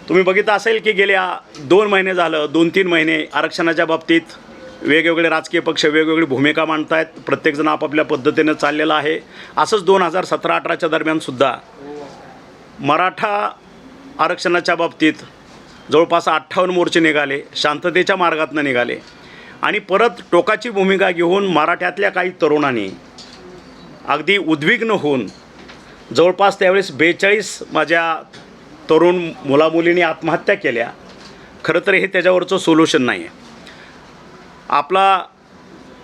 तुम्ही बघितलं असेल की गेल्या 2 महिने झालं, 2-3 महिने आरक्षणाच्या बाबतीत वेगवेगळे राजकीय पक्ष वेगवेगळी भूमिका मांडत आहेत. प्रत्येकजण आपापल्या पद्धतीनं चाललेलं आहे. असंच 2017-18च्या दरम्यानसुद्धा मराठा आरक्षणाच्या बाबतीत जवळपास 58 मोर्चे निघाले, शांततेच्या मार्गातून निघाले आणि परत टोकाची भूमिका घेऊन मराठ्यातल्या काही तरुणांनी अगदी उद्विग्न होऊन जवळपास त्यावेळेस 42 माझ्या तरुण मुलामुलींनी आत्महत्या केल्या. खरं तर हे त्याच्यावरचं सोल्युशन नाही आहे. आपला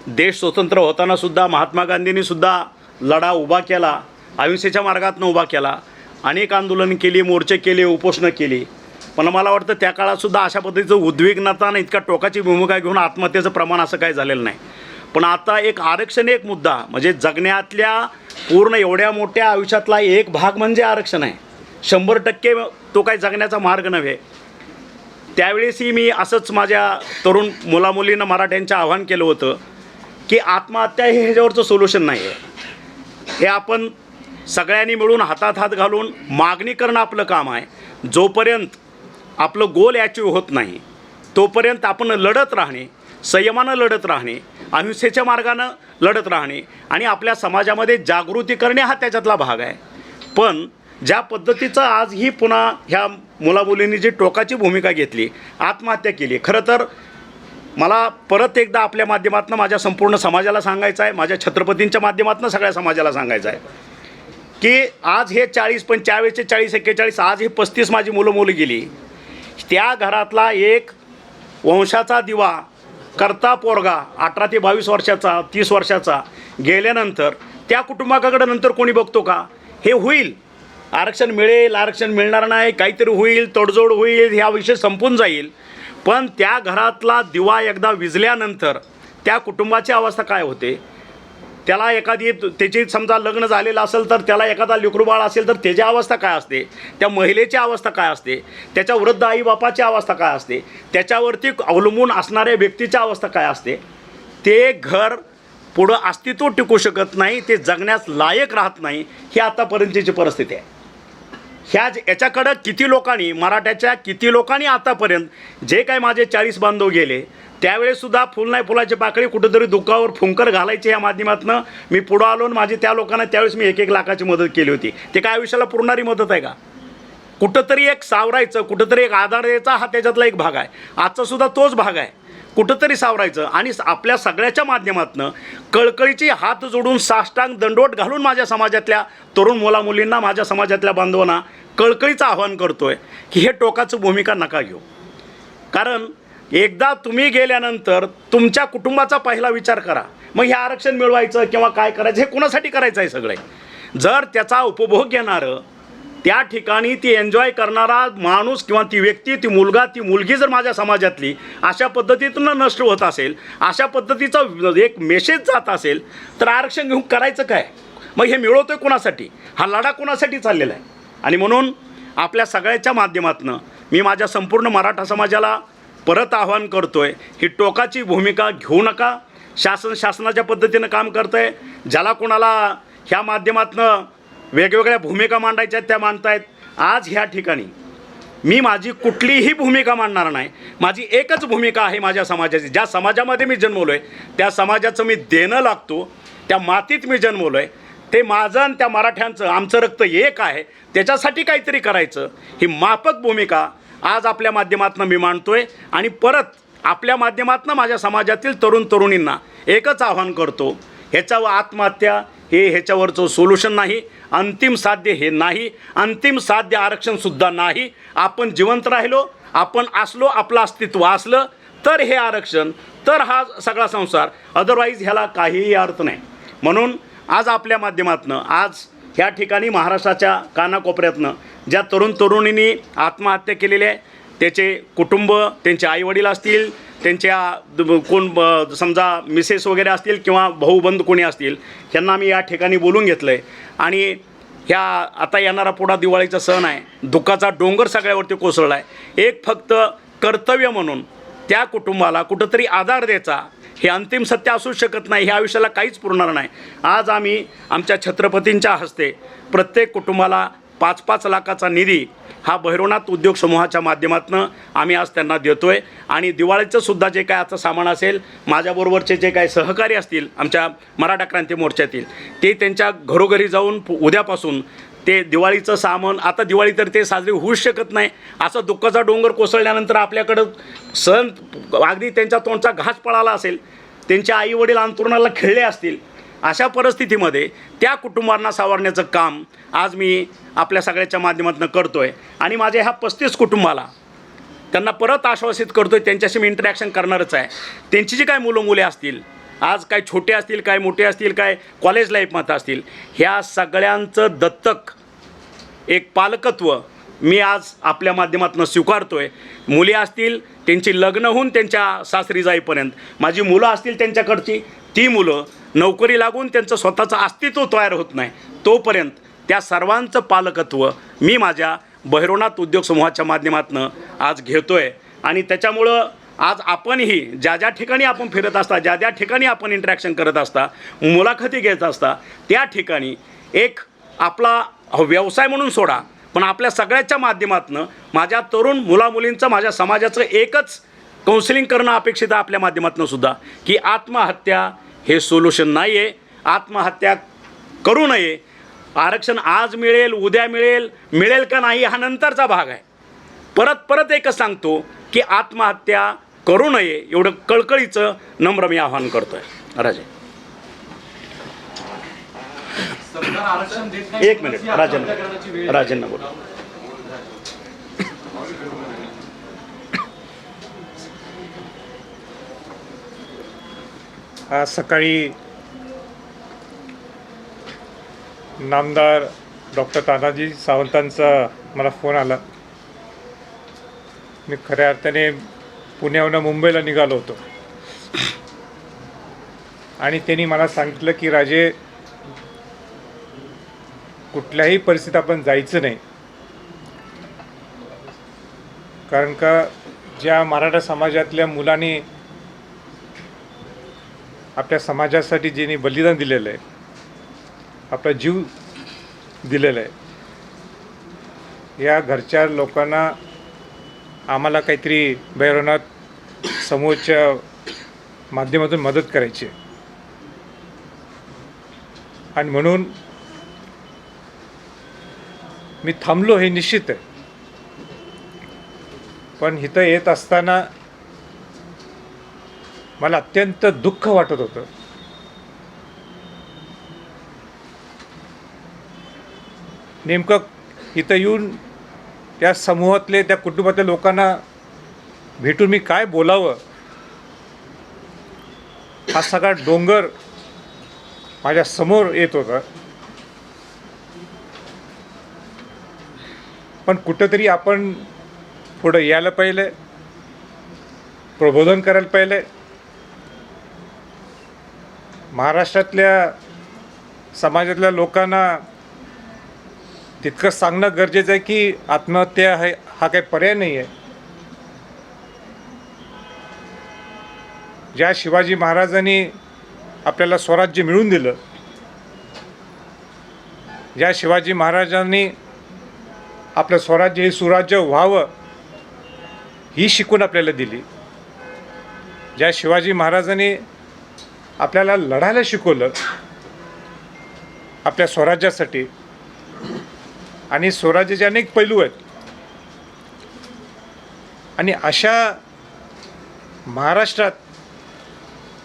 देश स्वतंत्र होतानासुद्धा महात्मा गांधींनीसुद्धा लढा उभा केला, अहिंसेच्या मार्गातून उभा केला, अनेक आंदोलनं केली, मोर्चे केले, उपोषणं केली. पण मला वाटतं त्या काळातसुद्धा अशा पद्धतीचं उद्विग्नता आणि इतका टोकाची भूमिका घेऊन आत्महत्येचं प्रमाण असं काही झालेलं नाही. पण आता एक आरक्षण एक मुद्दा म्हणजे जगण्यातल्या पूर्ण एवढ्या मोठ्या आयुष्यातला एक भाग म्हणजे आरक्षण आहे. 100% तो काही जगण्याचा मार्ग नव्हे. त्यावेळेसही मी असंच माझ्या तरुण मुलामुलींना मराठ्यांचं आव्हान केलं होतं की आत्महत्या हे ह्याच्यावरचं सोल्युशन नाही आहे. हे आपण सगळ्यांनी मिळून हातात हात घालून मागणी करणं आपलं काम आहे. जोपर्यंत आपलं गोल अचीव होत नाही तोपर्यंत आपण लढत राहणे, संयमानं लढत राहणे, अहिंसेच्या मार्गानं लढत राहणे आणि आपल्या समाजामध्ये जागृती करणे हा त्याच्यातला भाग आहे. पण ज्या पद्धतीचं आज ही पुन्हा ह्या मुलामुलींनी जी टोकाची भूमिका घेतली, आत्महत्या केली, खरं तर मला परत एकदा आपल्या माध्यमातून माझ्या संपूर्ण समाजाला सांगायचं आहे, माझ्या छत्रपतींच्या माध्यमातून सगळ्या समाजाला सांगायचं आहे की आज हे 40 पण त्यावेळेचे 40-41 आज हे 35 माझी मुलं मुली गेली. त्या घरातला एक वंशाचा दिवा करता पोरगा 18 ते 22 वर्षाचा 30 वर्षाचा गेल्यानंतर त्या कुटुंबाकडे नंतर कोणी बघतो का? हे होईल, आरक्षण मिळेल, आरक्षण मिळणार नाही, काहीतरी होईल, तडजोड होईल, ह्या विषय संपून जाईल. पण त्या घरातला दिवा एकदा विझल्यानंतर त्या कुटुंबाची अवस्था काय होते? त्याला एखादी त्याची समजा लग्न झालेलं असेल तर त्याला एखादा लेकरूबाळ असेल तर त्याची अवस्था काय असते? त्या महिलेची अवस्था काय असते? त्याच्या वृद्ध आईबापाची अवस्था काय असते? त्याच्यावरती अवलंबून असणाऱ्या व्यक्तीची अवस्था काय असते? ते घर पुढं अस्तित्व टिकू शकत नाही, ते जगण्यास लायक राहत नाही. ही आतापर्यंतची परिस्थिती आहे. याच्याकडं किती लोकांनी, मराठ्याच्या किती लोकांनी आतापर्यंत जे काय माझे 40 बांधव गेले त्यावेळेससुद्धा फुल नाही फुलाची पाकळी कुठंतरी दुःखावर फुंकर घालायची या माध्यमातून मी पुढं आलो आणि माझी त्या लोकांना त्यावेळेस मी 1-1 लाखाची मदत केली होती. ते काय आयुष्याला पुरणारी मदत आहे का? कुठंतरी एक सावरायचं, कुठंतरी एक आधार द्यायचा हा त्याच्यातला एक भाग आहे. आजचासुद्धा तोच भाग आहे, कुठंतरी सावरायचं आणि आपल्या सगळ्याच्या माध्यमातून कळकळीची हात जोडून साष्टांग दंडोट घालून माझ्या समाजातल्या तरुण मुलामुलींना, माझ्या समाजातल्या बांधवांना कळकळीचं आव्हान करतो आहे की हे टोकाचं भूमिका नका घेऊ. कारण एकदा तुम्ही गेल्यानंतर तुमच्या कुटुंबाचा पहिला विचार करा. मग हे आरक्षण मिळवायचं किंवा काय करायचं हे कोणासाठी करायचं आहे? सगळे जर त्याचा उपभोग घेणारं, त्या ठिकाणी ती एन्जॉय करणारा माणूस किंवा ती व्यक्ती, ती मुलगा, ती मुलगी जर माझ्या समाजातली अशा पद्धतीतून नष्ट होत असेल, अशा पद्धतीचा एक मेसेज जात असेल तर आरक्षण घेऊन करायचं काय? मग हे मिळवतोय कोणासाठी? हा लढा कोणासाठी चाललेला आहे? आणि म्हणून आपल्या सगळ्याच्या माध्यमातून मी माझ्या संपूर्ण मराठा समाजाला परत आव्हान करतोय, ही टोकाची भूमिका घेऊ नका. शासनाच्या पद्धतीनं काम करतं आहे. ज्याला कोणाला ह्या माध्यमातून वेगवेगळ्या भूमिका मांडायच्या आहेत त्या मांडतायत. आज ह्या ठिकाणी मी माझी कुठलीही भूमिका मांडणार नाही. माझी एकच भूमिका आहे माझ्या समाजाची. ज्या समाजामध्ये मी जन्मलो आहे त्या समाजाचं मी देणं लागतो. त्या मातीत मी जन्मलो आहे, ते माझं आणि त्या मराठ्यांचं, आमचं रक्त एक आहे, त्याच्यासाठी काहीतरी करायचं. ही माफक भूमिका आज आपल्या माध्यमातून मी मांडतोय आणि परत आपल्या माध्यमातून माझ्या समाजातील तरुण तरुणींना एकच आव्हान करतो, ह्याच्यावर आत्महत्या हे ह्याच्यावरचं सोल्युशन नाही. अंतिम साध्य हे नाही. अंतिम साध्य आरक्षणसुद्धा नाही. आपण जिवंत राहिलो, आपण असलो, आपलं अस्तित्व असलं तर हे आरक्षण, तर हा सगळा संसार. अदरवाईज ह्याला काहीही अर्थ नाही. म्हणून आज आपल्या माध्यमातून आज ह्या ठिकाणी महाराष्ट्राच्या कानाकोपऱ्यातनं ज्या तरुण तरुणींनी आत्महत्या केलेल्या आहे त्याचे कुटुंब, त्यांचे आईवडील असतील, त्यांच्या कोण समजा मिसेस वगैरे असतील किंवा भाऊबंद कोणी असतील, ह्यांना मी या ठिकाणी बोलून घेतलं आहे. आणि ह्या आता येणारा पुढा दिवाळीचा सण आहे, दुःखाचा डोंगर सगळ्यावरती कोसळला आहे. एक फक्त कर्तव्य म्हणून त्या कुटुंबाला कुठंतरी आधार द्यायचा. हे अंतिम सत्य असू शकत नाही, ह्या आयुष्याला काहीच पुरणार नाही. आज आम्ही आमच्या छत्रपतींच्या हस्ते प्रत्येक कुटुंबाला 5-5 लाखाचा निधी हा भैरवनाथ उद्योग समूहाच्या माध्यमातून आम्ही आज त्यांना देतो आहे. आणि दिवाळीचं सुद्धा जे काय आता सामान असेल, माझ्याबरोबरचे जे काही सहकारी असतील आमच्या मराठा क्रांती मोर्चातील, ते त्यांच्या घरोघरी जाऊन उद्यापासून ते दिवाळीचं सामान, आता दिवाळी तर ते साजरी होऊच शकत नाही, असा दुःखाचा डोंगर कोसळल्यानंतर आपल्याकडं सण अगदी त्यांच्या तोंडचा घास पळाला असेल, त्यांच्या आईवडील अंथरुणाला खिळले असतील, अशा परिस्थितीमध्ये त्या कुटुंबांना सावरण्याचं काम आज मी आपल्या सगळ्याच्या माध्यमातून करतो आहे. आणि माझ्या ह्या 35 कुटुंबाला त्यांना परत आश्वासित करतो आहे, त्यांच्याशी मी इंटरॅक्शन करणारच आहे. त्यांची जी काय मुलं मुले असतील, आज काय छोटे असतील, काय मोठे असतील, काय कॉलेज लाईफमध्ये असतील, ह्या सगळ्यांचं दत्तक एक पालकत्व मी आज आपल्या माध्यमातून स्वीकारतो आहे. मुली असतील त्यांची लग्न होऊन त्यांच्या सासरी जाईपर्यंत, माझी मुलं असतील त्यांच्याकडची, ती मुलं नोकरी लागून त्यांचं स्वतःचं अस्तित्व तयार होत नाही तोपर्यंत त्या सर्वांचं पालकत्व मी माझ्या भैरवनाथ उद्योग समूहाच्या माध्यमातून आज घेतो आहे. आणि त्याच्यामुळं आज आपणही ज्या ज्या ठिकाणी आपण फिरत असता, ज्या ज्या ठिकाणी आपण इंटरॅक्शन करत असता, मुलाखती घेत असता, त्या ठिकाणी एक आपला व्यवसाय म्हणून सोडा, पण आपल्या सगळ्याच्या माध्यमातून माझ्या तरुण मुलामुलींचं, माझ्या समाजाचं एकच काउन्सिलिंग करणं अपेक्षित आहे आपल्या माध्यमातून सुद्धा, की आत्महत्या हे सोल्युशन नाही आहे. आत्महत्या करू नये. आरक्षण आज मिळेल, उद्या मिळेल, मिळेल का नाही हा नंतरचा भाग आहे. परत एकच सांगतो की आत्महत्या करू नये, एवढं कळकळीचं नम्र मी आवाहन करतो आहे. राजे एक मिनिट, राजेंना बोला. आज सकाळी नामदार डॉक्टर तानाजी सावंतांचा मला फोन आला. मी खऱ्या अर्थाने पुण्याहून मुंबईला निघालो होतो आणि त्यांनी मला सांगितलं की राजे, कुठल्याही परिस्थितीत आपण जायचं नाही, कारण का ज्या मराठा समाजातल्या मुलांनी आपल्या समाजासाठी ज्यांनी बलिदान दिलेलं आहे, आपला जीव दिलेला आहे, या घरच्या लोकांना आम्हाला काहीतरी भैरवनाथ समूहाच्या माध्यमातून मदत करायची आहे. आणि म्हणून मी थांबलो हे निश्चित आहे. पण इथं येत असताना मला अत्यंत दुःख वाटत होतं. नेमकं इथं येऊन त्या समूहातले, त्या कुटुंबातल्या लोकांना भेटून मी काय बोलावं, हा सगळा डोंगर माझ्या समोर येत होता. पण कुठंतरी आपण पुढं यायला पाहिजे, प्रबोधन करायला पाहिजे. महाराष्ट्रातल्या समाजातल्या लोकांना तितकं सांगणं गरजेचं आहे की आत्महत्या हा काही पर्याय नाही आहे. ज्या शिवाजी महाराजांनी आपल्याला स्वराज्य मिळवून दिलं, ज्या शिवाजी महाराजांनी आपलं स्वराज्य हे सुराज्य व्हावं ही शिकवण आपल्याला दिली, ज्या शिवाजी महाराजांनी आपल्याला लढायला शिकवलं आपल्या स्वराज्यासाठी, आणि स्वराज्याचे अनेक पैलू आहेत, आणि अशा महाराष्ट्रात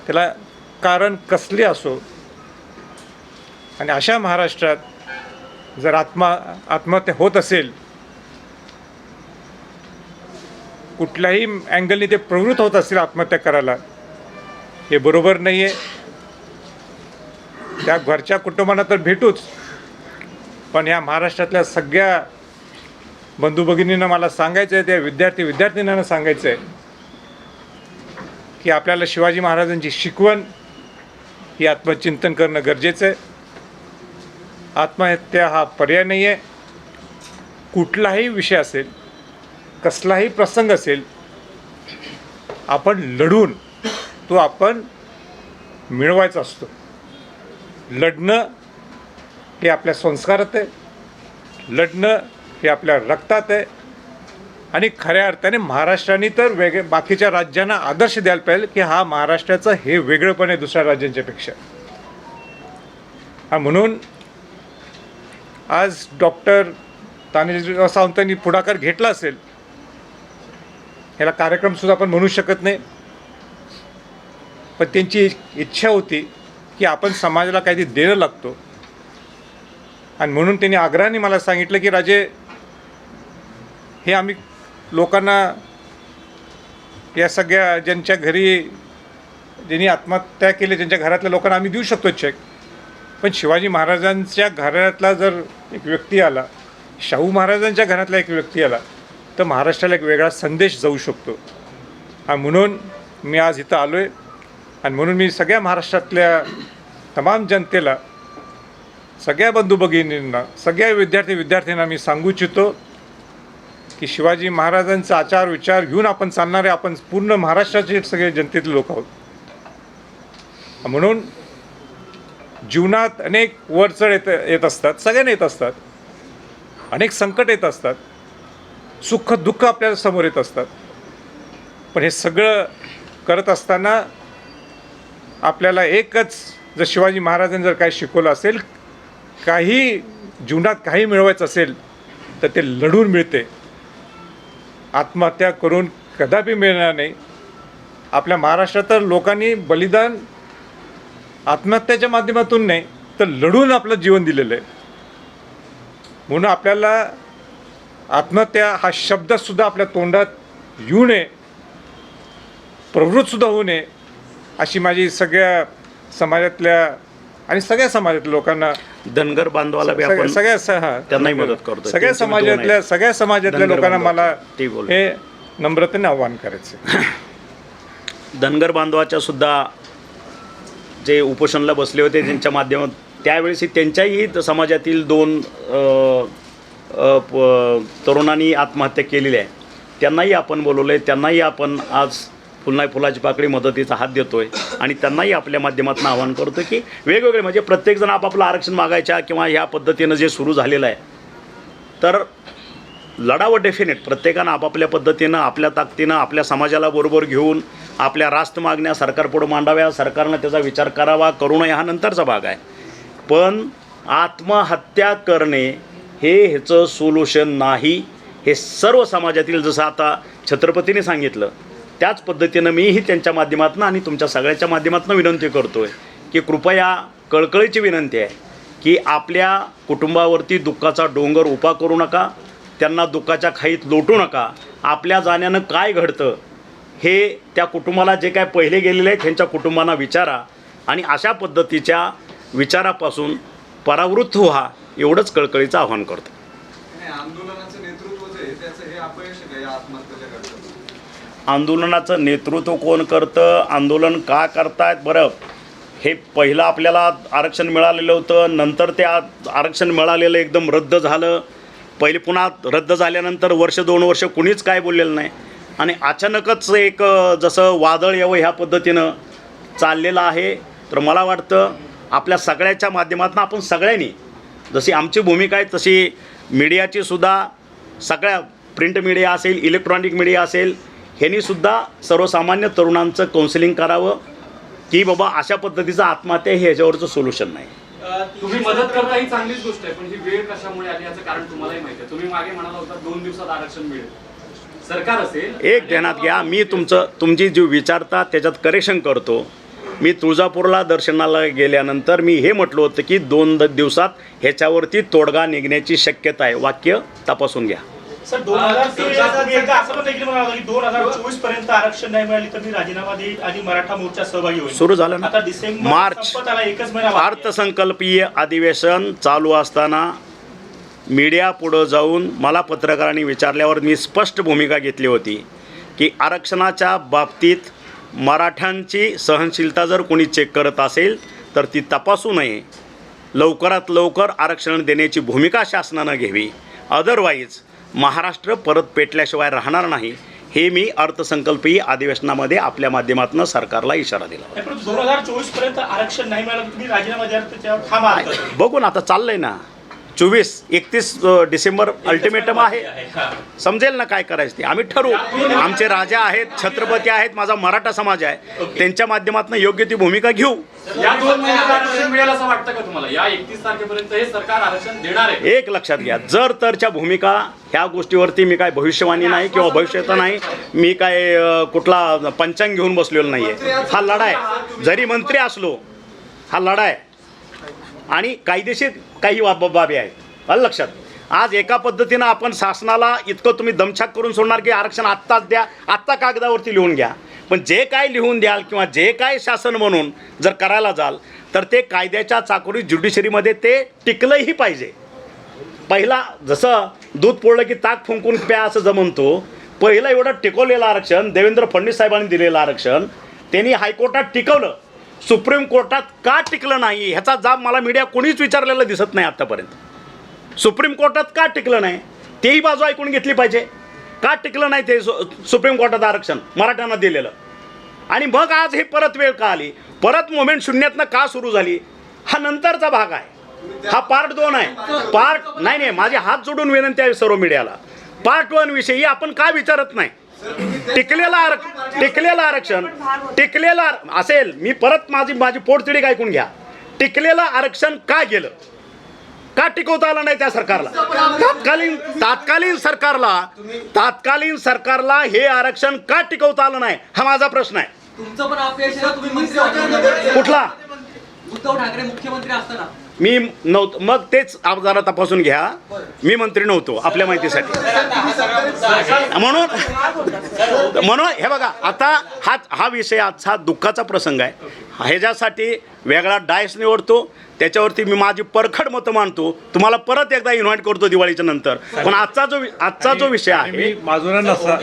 त्याला कारण कसले असो, आणि अशा महाराष्ट्रात जर आत्महत्या होत असेल, कुठल्याही अँगलने ते प्रवृत्त होत असतील आत्महत्या करायला, हे बरोबर नाही आहे. त्या घरच्या कुटुंबांना तर भेटूच, पण ह्या महाराष्ट्रातल्या सगळ्या बंधू भगिनींना मला सांगायचं आहे, त्या विद्यार्थ्यांना सांगायचं आहे की आपल्याला शिवाजी महाराजांची शिकवण ही आत्मचिंतन करणं गरजेचं आहे. आत्महत्या हा पर्याय नाही आहे. कुठलाही विषय असेल, कसलाही प्रसंग असेल, आपण लढून तो आपण मिळवायचा असतो. लढणं हे आपल्या संस्कारात आहे, लढणं हे आपल्या रक्तात आहे आणि खऱ्या अर्थाने महाराष्ट्राने तर बाकीच्या राज्यांना आदर्श द्यायला पाहिजे की हा महाराष्ट्राचं हे वेगळंपण आहे दुसऱ्या राज्यांच्यापेक्षा. म्हणून आज डॉक्टर तानाजीराव सावंतांनी पुढाकार घेतला असेल, ह्याला कार्यक्रमसुद्धा आपण म्हणू शकत नाही, पण त्यांची इच्छा होती की आपण समाजाला काहीतरी देणं लागतो. आणि म्हणून त्यांनी आग्रहाने मला सांगितलं की राजे, हे आम्ही लोकांना, या सगळ्या ज्यांच्या घरी ज्यांनी आत्महत्या केली ज्यांच्या घरातल्या लोकांना आम्ही देऊ शकतो चेक, पण शिवाजी महाराजांच्या घरातला जर एक व्यक्ती आला, शाहू महाराजांच्या घरातला एक व्यक्ती आला, तर महाराष्ट्राला एक वेगळा संदेश जाऊ शकतो. आणि म्हणून मी आज इथं आलो आहे. आणि म्हणून मी सगळ्या महाराष्ट्रातल्या तमाम जनतेला, सगळ्या बंधू भगिनींना, सगळ्या विद्यार्थ्यांना मी सांगू इच्छितो की शिवाजी महाराजांचा आचार विचार घेऊन आपण चालणारे आपण पूर्ण महाराष्ट्राचे सगळे जनतेतले लोक आहोत. म्हणून जीवनात अनेक वरचढ येत असतात, सगळ्यांना येत असतात, अनेक संकट येत असतात, सुख दुःख आपल्या समोर येत असतात. पण हे सगळं करत असताना आपल्याला एकच, जर शिवाजी महाराजांनी जर काही शिकवलं असेल, काही जीवनात काही मिळवायचं असेल तर ते लढून मिळते, आत्महत्या करून कदापि मिळणार नाही. आपल्या महाराष्ट्रात तर लोकांनी बलिदान आत्महत्याच्या माध्यमातून नाही तर लढून आपलं जीवन दिलेलं आहे. म्हणून आपल्याला आत्महत्या हा शब्दसुद्धा आपल्या तोंडात येऊ नये, प्रवृत्तसुद्धा होऊ नये, अशी माझी सगळ्या समाजातल्या आणि सगळ्या समाजातल्या लोकांना, धनगर बांधवाला बी आपण त्यांनाही मदत करतो, सगळ्या समाजातल्या लोकांना मला हे नम्रतेने आव्हान करायचं. धनगर बांधवाच्या सुद्धा जे उपोषणाला बसले होते त्यांच्या माध्यमात त्यावेळेस त्यांच्याही समाजातील 2 तरुणांनी आत्महत्या केलेली आहे, त्यांनाही आपण बोलवलं आहे, त्यांनाही आपण आज फुलाची पाकळी मदतीचा हात देतो आहे. आणि त्यांनाही आपल्या माध्यमातून आवाहन करतो की वेगवेगळे, म्हणजे प्रत्येकजण आपापलं आरक्षण मागायच्या किंवा ह्या पद्धतीनं जे सुरू झालेलं आहे, तर लढावं डेफिनेट. प्रत्येकानं आपापल्या पद्धतीनं, आपल्या ताकदीनं, आपल्या समाजाला बरोबर घेऊन आपल्या रास्त मागण्या सरकारपुढं मांडाव्या, सरकारनं त्याचा विचार करावा, करू नये हा नंतरचा भाग आहे. पण आत्महत्या करणे हे ह्याचं सोल्युशन नाही. हे सर्व समाजातील, जसं आता छत्रपतीने सांगितलं त्याच पद्धतीनं मीही त्यांच्या माध्यमातून आणि तुमच्या सगळ्याच्या माध्यमातून विनंती करतो आहे की कृपया, कळकळीची विनंती आहे की आपल्या कुटुंबावरती दुःखाचा डोंगर उभा करू नका, त्यांना दुःखाच्या खाईत लोटू नका. आपल्या जाण्यानं काय घडतं हे त्या कुटुंबाला, जे काय पहिले गेलेले आहेत त्यांच्या कुटुंबांना विचारा आणि अशा पद्धतीच्या विचारापासून परावृत्त व्हा, एवढंच कळकळीचं आव्हान करतो. आंदोलनाचं नेतृत्व जे आहे त्याचं हे अपयश आहे या आत्महत्येच्या घटनेचं. आंदोलनाचं नेतृत्व कोण करतं, आंदोलन का करतायत? बरं, हे पहिलं आपल्याला आरक्षण मिळालेलं होतं, नंतर ते आरक्षण मिळालेलं एकदम रद्द झालं. पहिले पुन्हा रद्द झाल्यानंतर 1-2 वर्ष कुणीच काय बोललेलं नाही आणि अचानकच एक जसं वादळ यावं ह्या पद्धतीनं चाललेलं आहे. तर मला वाटतं आपल्या सगळ्याच्या माध्यमातून आपण सगळ्यांनी, जशी आमची भूमिका आहे तशी मीडियाची सुद्धा, सगळ्या प्रिंट मीडिया असेल, इलेक्ट्रॉनिक मीडिया असेल, ह्यांनीसुद्धा सर्वसामान्य तरुणांचं काउन्सिलिंग करावं की बाबा अशा पद्धतीचं आत्महत्या हे ह्याच्यावरचं सोल्युशन नाही. तुम्ही मदत करता ही चांगलीच गोष्ट आहे, पण ही वेळ कशामुळे आली याचं कारण तुम्हालाही माहिती आहे. तुम्ही मागे म्हणाला होता 2 दिवसात आरक्षण मिळेल, सरकार असेल. एक ध्यानात घ्या, मी तुमची जी विचारता त्याच्यात करेक्शन करतो. मी तुळजापूरला दर्शनाला गेल्यानंतर मी हे म्हटलं होतं की 2 दिवसात ह्याच्यावरती तोडगा निघण्याची शक्यता आहे. वाक्य तपासून घ्या. सर 2024 पर्यंत आरक्षण नाही मिळाली तर मी राजीनामा देईल आणि मराठा मोर्चा सहभागी होईल. सुरू झालं ना, आता डिसेंबर मार्च संपत आला, एकच महिना बाकी आहे. अर्थसंकल्पीय अधिवेशन चालू असताना मीडिया पुढं जाऊन मला पत्रकारांनी विचारल्यावर मी स्पष्ट भूमिका घेतली होती की आरक्षणाच्या बाबतीत मराठ्यांची सहनशीलता जर कोणी चेक करत असेल तर ती तपासू नये. लवकरात लवकर आरक्षण देण्याची भूमिका शासनानं घ्यावी, अदरवाईज महाराष्ट्र परत पेटल्याशिवाय राहणार नाही. हे मी अर्थसंकल्पीय अधिवेशनामध्ये आपल्या माध्यमातून सरकारला इशारा दिला. 2024 पर्यंत आरक्षण नाही मिळालं तुम्ही राजीनामा द्याल, त्याच्यावर ठाम आहात? बघू ना, आता चाललंय ना, 31 डिसेंबर अल्टिमेटम आहे. समजेल ना काय करायचं ते आम्ही ठरवू. आमचे राजा आहेत, छत्रपती आहेत, माझा मराठा समाज आहे, त्यांच्या माध्यमातून योग्य ती भूमिका घेऊ. या 2 महिन्यात आरक्षण मिळेल असं वाटतं का तुम्हाला? या 31 तारखेपर्यंत हे सरकार आरक्षण देणार आहे? एक लक्षात घ्या, जर तरच्या भूमिका ह्या गोष्टीवरती मी काय भविष्यवाणी नाही किंवा भविष्याचं नाही, मी काय कुठला पंचांग घेऊन बसलेलो नाही आहे. हा लढा आहे, जरी मंत्री असलो हा लढा आहे आणि कायदेशीर काही बाबी आहेत. आलं लक्षात. आज एका पद्धतीनं आपण शासनाला इतकं तुम्ही दमछाक करून सोडणार की आरक्षण आत्ताच द्या, आत्ता कागदावरती लिहून घ्या, पण जे काय लिहून द्याल किंवा जे काय शासन म्हणून जर करायला जाल तर ते कायद्याच्या चाकोरी ज्युडिशरीमध्ये ते टिकलंही पाहिजे. पहिला जसं दूध पोळलं की ताक फुंकून प्या असं जमवतो, पहिलं एवढं टिकवलेलं आरक्षण देवेंद्र फडणवीस साहेबांनी दिलेलं आरक्षण त्यांनी हायकोर्टात टिकवलं, सुप्रीम कोर्टात का टिकलं नाही ह्याचा जाब मला मीडिया कोणीच विचारलेलं दिसत नाही आत्तापर्यंत. सुप्रीम कोर्टात का टिकलं नाही तेही बाजू ऐकून घेतली पाहिजे. का टिकलं नाही ते सुप्रीम कोर्टात आरक्षण मराठ्यांना दिलेलं, आणि मग आज हे परत वेळ का आली, परत मुवमेंट शून्यातनं का सुरू झाली, हा नंतरचा भाग आहे. हा पार्ट 2 आहे. पार्ट नाही, माझे हात जोडून विनंती आहे सर्व मीडियाला, पार्ट 1 विषयी आपण का विचारत नाही. टिकलेलं आरक्षण असेल, मी परत माझी पोटतिडीक ऐकून घ्या. टिकलेलं आरक्षण का गेलं, का टिकवता आलं नाही त्या सरकारला, तात्कालीन सरकारला हे आरक्षण का टिकवता आलं नाही हा माझा प्रश्न आहे. तुमचं पण अपयश आहे, तुम्ही मंत्री होता. कुठला? उद्धव ठाकरे मुख्यमंत्री असताना मी नव्हतो. मग तेच आप जरा तपासून घ्या, मी मंत्री नव्हतो आपल्या माहितीसाठी. म्हणून हे बघा, आता हा विषय आजचा दुःखाचा प्रसंग आहे. ह्याच्यासाठी वेगळा डायस निवडतो, त्याच्यावरती मी माझी परखड मतं मांडतो. तुम्हाला परत एकदा इन्व्हाइट करतो दिवाळीच्या नंतर. पण आजचा जो विषय आहे, मी बाजूला नसावा.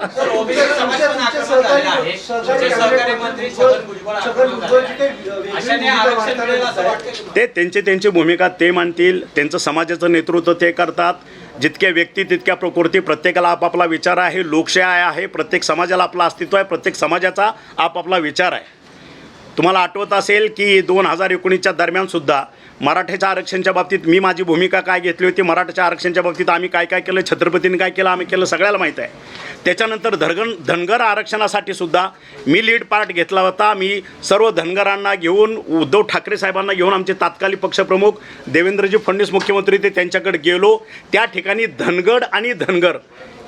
सर, ओबीसी समाज पण आक्रमक झालेला आहे. जे सरकारी मंत्री छगन भुजबळ आक्रमक झालेले आहेत. अशाने आरक्षण मिळेल असं वाटतं? ते त्यांची भूमिका ते मांडतील, त्यांचं समाजाचं नेतृत्व ते करतात. जितक्या व्यक्ती तितक्या प्रकृती, प्रत्येकाला आपापला विचार आहे. लोकशाही आहे, प्रत्येक समाजाला आपलं अस्तित्व आहे, प्रत्येक समाजाचा आपापला विचार आहे. तुम्हाला आठवत असेल की 2019च्या दरम्यानसुद्धा मराठ्याच्या आरक्षणाच्या बाबतीत मी माझी भूमिका काय घेतली होती, मराठ्याच्या आरक्षणाच्या बाबतीत आम्ही काय काय केलं, छत्रपतींनी काय केलं, आम्ही केलं सगळ्याला माहीत आहे. त्याच्यानंतर धनगर आरक्षणासाठी सुद्धा मी लीड पार्ट घेतला होता. मी सर्व धनगरांना घेऊन, उद्धव ठाकरे साहेबांना घेऊन, आमचे तात्कालिक पक्षप्रमुख देवेंद्रजी फडणवीस मुख्यमंत्री ते त्यांच्याकडे गेलो. त्या ठिकाणी धनगड आणि धनगर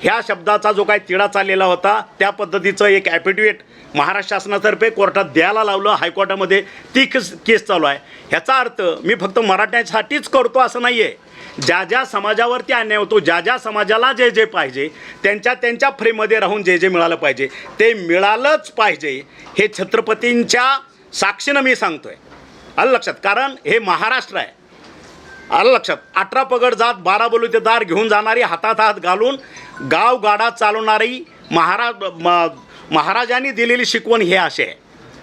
ह्या शब्दाचा जो काय तिढा चाललेला होता त्या पद्धतीचं एक ॲफिडेविट महाराष्ट्र शासनातर्फे कोर्टात द्यायला लावलं. हायकोर्टामध्ये ती केस चालू आहे. ह्याचा अर्थ मी फक्त मराठ्यांसाठीच करतो असं नाही आहे. ज्या ज्या समाजावरती अन्याय होतो, ज्या समाजाला जे जे पाहिजे, त्यांच्या फ्रेममध्ये राहून जे मिळालं पाहिजे ते मिळालंच पाहिजे. हे छत्रपतींच्या साक्षीनं मी सांगतोय. आलं लक्षात. कारण हे महाराष्ट्र आहे. आलं लक्षात. 18 पगड जात 12 बलुतेदार घेऊन जाणारी, हातात हात घालून गावगाडा चालवणारी महाराजांनी दिलेली शिकवण हे असे आहे,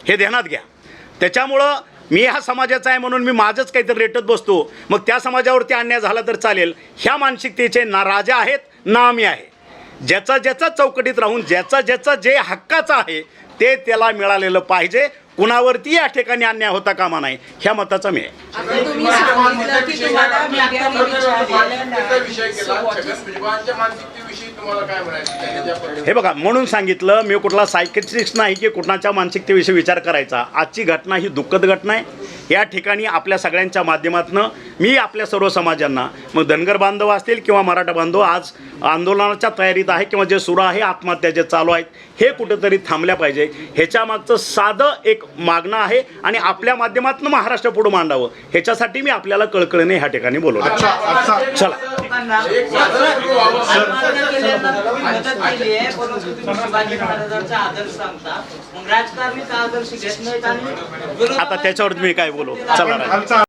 हे ध्यानात घ्या. त्याच्यामुळं मी ह्या समाजाचा आहे म्हणून मी माझंच काहीतरी रेटत बसतो, मग त्या समाजावरती अन्याय झाला तर चालेल, ह्या मानसिकतेचे ना राजा आहेत ना आम्ही आहे. ज्याचं चौकटीत राहून ज्याचं जे हक्काचं आहे ते त्याला मिळालेलं पाहिजे. कुणावरती या ठिकाणी अन्याय होता कामा नाही, ह्या मताचा मी आहे. हे बघा, म्हणून सांगितलं मी कुठला सायकेट्रिस्ट नाही की कुणाच्या मानसिकतेविषयी विचार करायचा. आजची घटना ही दुःखद घटना आहे. या ठिकाणी आपल्या सगळ्यांच्या माध्यमातून मी आपल्या सर्व समाजांना, मग धनगर बांधव असतील किंवा मराठा बांधव, आज आंदोलनाच्या तयारीत आहे किंवा जे सुरू आहे, आत्महत्या जे चालू आहेत, हे कुठेतरी थांबल्या पाहिजे. ह्याच्या मागचं साधं एक मागणं आहे आणि आपल्या माध्यमातून महाराष्ट्र पुढे मांडावं, ह्याच्यासाठी मी आपल्याला कळकळीने ह्या ठिकाणी बोलवलं. चला. आता त्याच्यावर मी काय बोलू. चला.